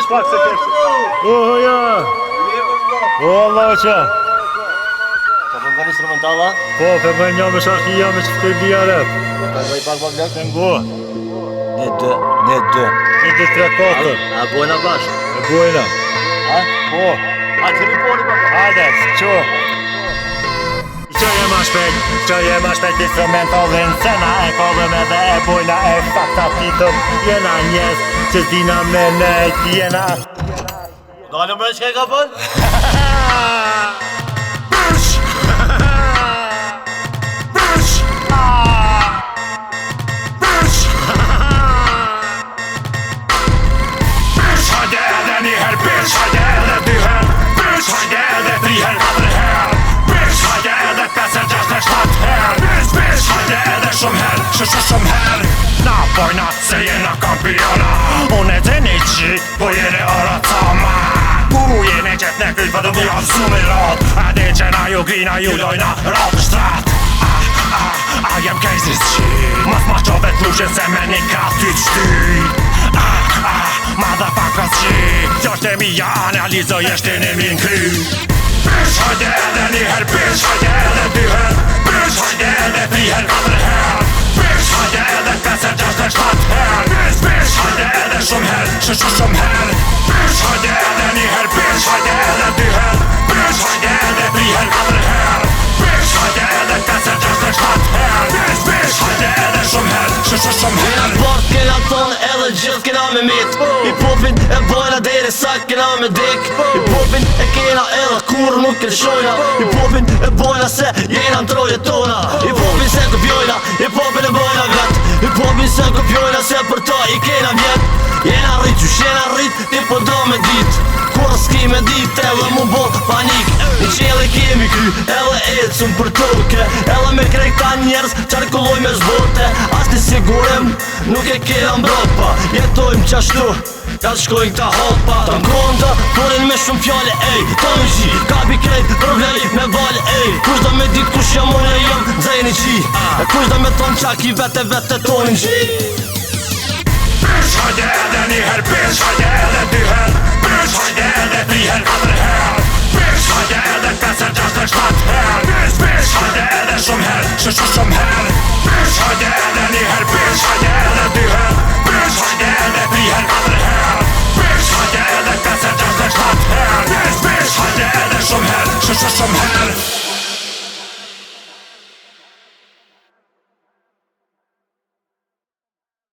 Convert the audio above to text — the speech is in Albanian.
Vesh pak se kesh. Ja. Allah që. Ka përmën instrumentala? Po, përmën një me sharkia me që fëtej bia rap. Ka bëj pak lek? Në ngu. 1, 2, 1, 2. 1, 2, 3, 4. A bojna bashkë? E bojna. A? Po. A që riponi bashkë? Hajde, qo. Që jema shpejt instrumentalin Sena e kodëm edhe e bojna e fakta titëm Jena njes që zina me nejt Jena Dalë më që ka bën? Bësh! Bësh! Bësh! Bësh! Hajde edhe njëher Bësh! Hajde edhe dyher Bësh! Hajde edhe triher katërher Bësh! Hajde edhe 5, 6, 7 her Bësh! Hajde edhe shumë her Shumë her Na bojna se jena kampiona Unë e të një qik Po jene ora tama Jene qëtë në kyt për të vja zumë i rat A di që na ju grina ju dojna rat shtrat jem kejzis qik Mas ma qove t'lushin se me një ka ty t'shty Motherfuckers qik Qështë e mija analizo jeshti një min kry Bësh hajde edhe njëher Bësh hajde edhe dyher Bësh hajde edhe triher katërher Bësh hajde edhe 5, 6, 7 her Bësh hajde edhe shumë her Shumë her Bësh hajde edhe njëher Bësh hajde edhe dyher Bësh hajde edhe triher katërher Bësh hajde edhe 5, 6, 7 her Bësh hajde edhe shumë her Shumë her Bort kena tonë edhe gjithë kena me mit Hip-hopin e bojna deri sa kena me dik Hip-hopin e kena edhe kur nuk kërshojna Hip-hopin e bojna se jena në troje tona Hip-hopin se kopjojna, hip-hopin e bojna vet Hip-hopin se kopjojna se për ta i kena vjet Jena rrit qysh jena rrit, ti po do me dit Kur s'ki me dit edhe mu bot panik Një qeli kemi kry edhe ecun për toke Edhe me krejta njerës qarkulloj me zbote As të sigurim nuk e kena mbropa Jetojmë qashtu ka shkojnë këta hopa Ta nkron të porin me shumë fjale ej Ta në qi ka bi krejt problemi me vale ej Kush do me dit kush jam unë e jam zajni qi E kush do me ton qak i vete tonin qi Bësh hajde edhe njëher Bësh hajde edhe dyher Bësh hajde edhe triher katërher Bësh hajde edhe 5, 6, 7 her Bësh hajde edhe shumë her Shumë her Bësh hajde edhe njëher Bësh hajde edhe dyher